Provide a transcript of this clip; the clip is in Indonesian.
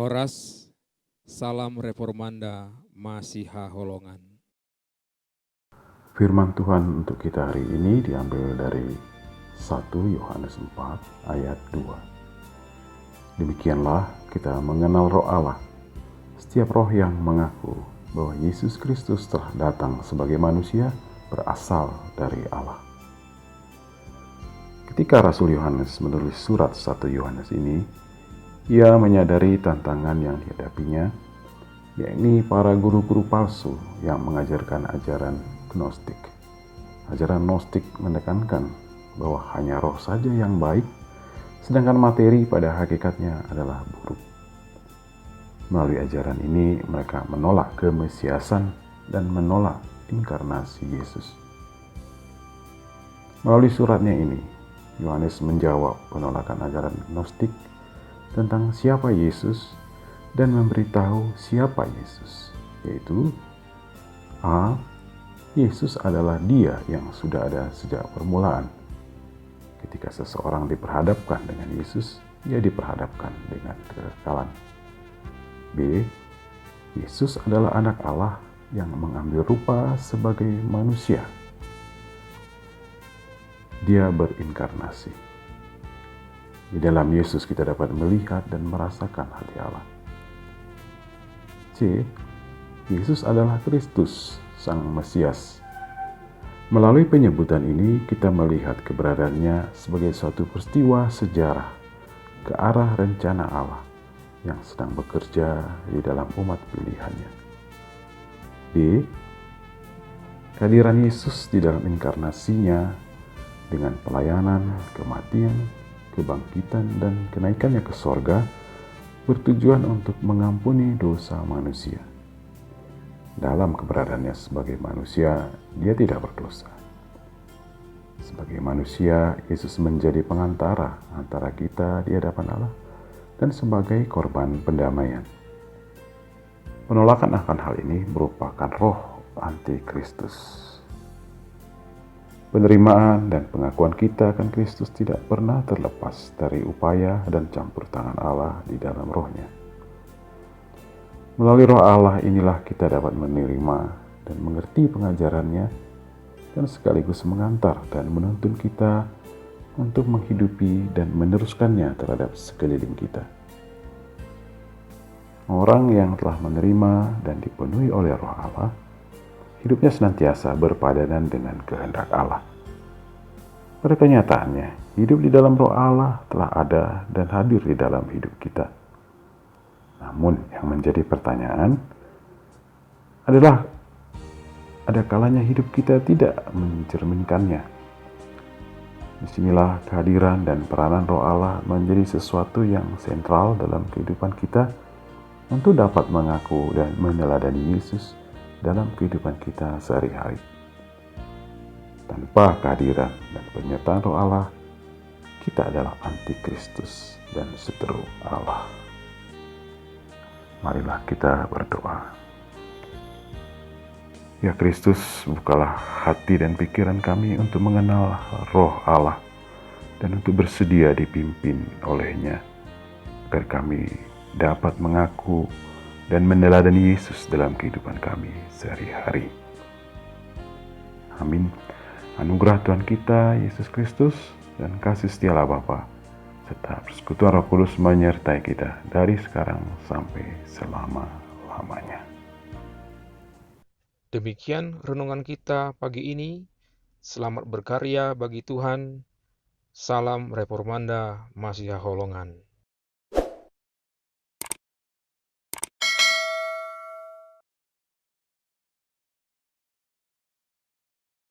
Oras, salam reformanda, Masiha Holongan. Firman Tuhan untuk kita hari ini diambil dari 1 Yohanes 4 ayat 2. Demikianlah kita mengenal roh Allah. Setiap roh yang mengaku bahwa Yesus Kristus telah datang sebagai manusia berasal dari Allah. Ketika Rasul Yohanes menulis surat 1 Yohanes ini, ia menyadari tantangan yang dihadapinya, yakni para guru-guru palsu yang mengajarkan ajaran Gnostik. Ajaran Gnostik menekankan bahwa hanya roh saja yang baik, sedangkan materi pada hakikatnya adalah buruk. Melalui ajaran ini, mereka menolak kemesiasan dan menolak inkarnasi Yesus. Melalui suratnya ini, Yohanes menjawab penolakan ajaran Gnostik tentang siapa Yesus dan memberitahu siapa Yesus, yaitu A. Yesus adalah Dia yang sudah ada sejak permulaan. Ketika seseorang diperhadapkan dengan Yesus, ia diperhadapkan dengan kekekalan. B. Yesus adalah anak Allah yang mengambil rupa sebagai manusia. Dia berinkarnasi. Di dalam Yesus kita dapat melihat dan merasakan hati Allah. C. Yesus adalah Kristus, Sang Mesias. Melalui penyebutan ini, kita melihat keberadaannya sebagai suatu peristiwa sejarah ke arah rencana Allah yang sedang bekerja di dalam umat pilihannya. D. Kehadiran Yesus di dalam inkarnasinya dengan pelayanan, kematian, kebangkitan, dan kenaikannya ke sorga bertujuan untuk mengampuni dosa manusia. Dalam keberadaannya sebagai manusia, dia tidak berdosa. Sebagai manusia, Yesus menjadi pengantara antara kita di hadapan Allah dan sebagai korban pendamaian. Penolakan akan hal ini merupakan roh antikristus. Penerimaan dan pengakuan kita akan Kristus tidak pernah terlepas dari upaya dan campur tangan Allah di dalam rohnya. Melalui roh Allah inilah kita dapat menerima dan mengerti pengajarannya dan sekaligus mengantar dan menuntun kita untuk menghidupi dan meneruskannya terhadap sekeliling kita. Orang yang telah menerima dan dipenuhi oleh roh Allah, hidupnya senantiasa berpadanan dengan kehendak Allah. Pada kenyataannya, hidup di dalam roh Allah telah ada dan hadir di dalam hidup kita. Namun yang menjadi pertanyaan adalah, ada kalanya hidup kita tidak mencerminkannya. Disinilah kehadiran dan peranan roh Allah menjadi sesuatu yang sentral dalam kehidupan kita untuk dapat mengaku dan meneladani Yesus dalam kehidupan kita sehari-hari. Tanpa kehadiran dan penyertaan roh Allah, kita adalah antikristus dan seteru Allah. Marilah kita berdoa. Ya Kristus, bukalah hati dan pikiran kami untuk mengenal roh Allah dan untuk bersedia dipimpin olehnya, agar kami dapat mengaku dan meneladani Yesus dalam kehidupan kami sehari-hari. Amin. Anugerah Tuhan kita, Yesus Kristus, dan kasih setia Allah Bapa, serta persekutuan Roh Kudus menyertai kita dari sekarang sampai selama-lamanya. Demikian renungan kita pagi ini. Selamat berkarya bagi Tuhan. Salam reformanda, Masiha Holongan.